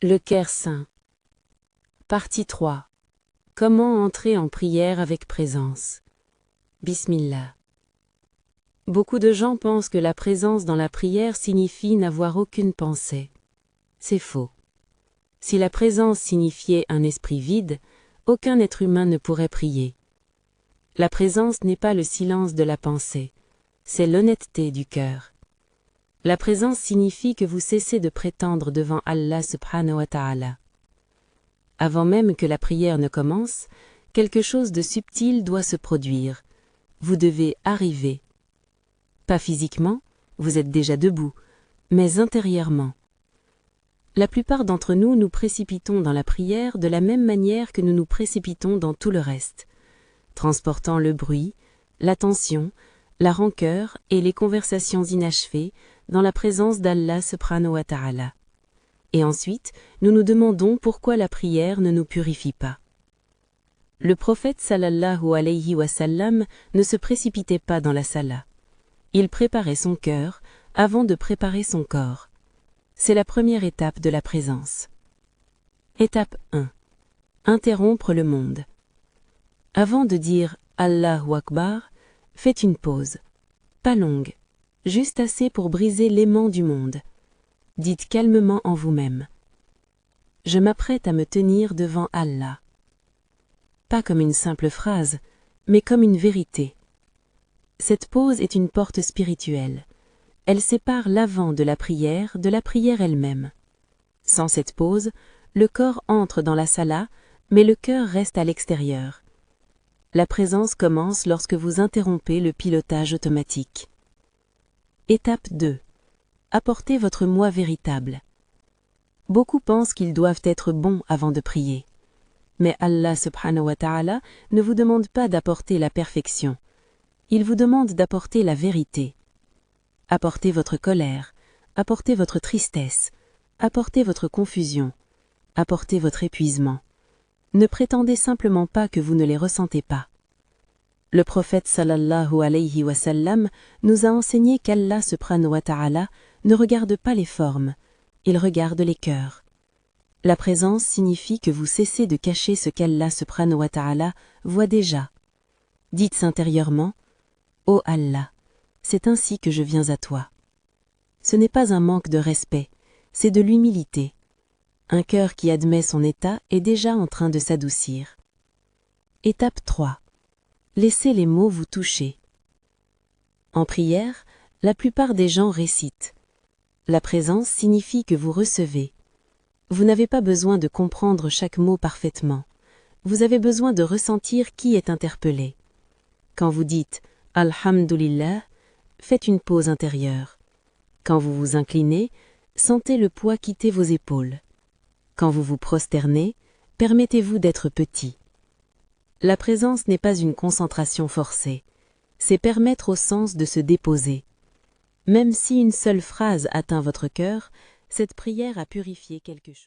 Le Caire saint. Partie 3. Comment entrer en prière avec présence. Bismillah. Beaucoup de gens pensent que la présence dans la prière signifie n'avoir aucune pensée. C'est faux. Si la présence signifiait un esprit vide, aucun être humain ne pourrait prier. La présence n'est pas le silence de la pensée, c'est l'honnêteté du cœur. La présence signifie que vous cessez de prétendre devant Allah subhanahu wa ta'ala. Avant même que la prière ne commence, quelque chose de subtil doit se produire. Vous devez arriver. Pas physiquement, vous êtes déjà debout, mais intérieurement. La plupart d'entre nous nous précipitons dans la prière de la même manière que nous nous précipitons dans tout le reste, transportant le bruit, l'attention, la rancœur et les conversations inachevées dans la présence d'Allah subhanahu wa ta'ala. Et ensuite, nous nous demandons pourquoi la prière ne nous purifie pas. Le prophète sallallahu alayhi wa sallam ne se précipitait pas dans la salat. Il préparait son cœur avant de préparer son corps. C'est la première étape de la présence. Étape 1. Interrompre le monde. Avant de dire Allahu Akbar, faites une pause. Pas longue, juste assez pour briser l'aimant du monde. Dites calmement en vous-même. Je m'apprête à me tenir devant Allah. Pas comme une simple phrase, mais comme une vérité. Cette pause est une porte spirituelle. Elle sépare l'avant de la prière elle-même. Sans cette pause, le corps entre dans la salat, mais le cœur reste à l'extérieur. La présence commence lorsque vous interrompez le pilotage automatique. Étape 2. Apportez votre moi véritable. Beaucoup pensent qu'ils doivent être bons avant de prier. Mais Allah subhanahu wa ta'ala ne vous demande pas d'apporter la perfection. Il vous demande d'apporter la vérité. Apportez votre colère, apportez votre tristesse, apportez votre confusion, apportez votre épuisement. Ne prétendez simplement pas que vous ne les ressentez pas. Le prophète sallallahu alayhi wa sallam nous a enseigné qu'Allah subhanahu wa ta'ala ne regarde pas les formes, il regarde les cœurs. La présence signifie que vous cessez de cacher ce qu'Allah subhanahu wa ta'ala voit déjà. Dites intérieurement, « Ô Allah, c'est ainsi que je viens à toi. » Ce n'est pas un manque de respect, c'est de l'humilité. Un cœur qui admet son état est déjà en train de s'adoucir. Étape 3. Laissez les mots vous toucher. En prière, la plupart des gens récitent. La présence signifie que vous recevez. Vous n'avez pas besoin de comprendre chaque mot parfaitement. Vous avez besoin de ressentir qui est interpellé. Quand vous dites « Alhamdulillah », faites une pause intérieure. Quand vous vous inclinez, sentez le poids quitter vos épaules. Quand vous vous prosternez, permettez-vous d'être petit. La présence n'est pas une concentration forcée, c'est permettre au sens de se déposer. Même si une seule phrase atteint votre cœur, cette prière a purifié quelque chose.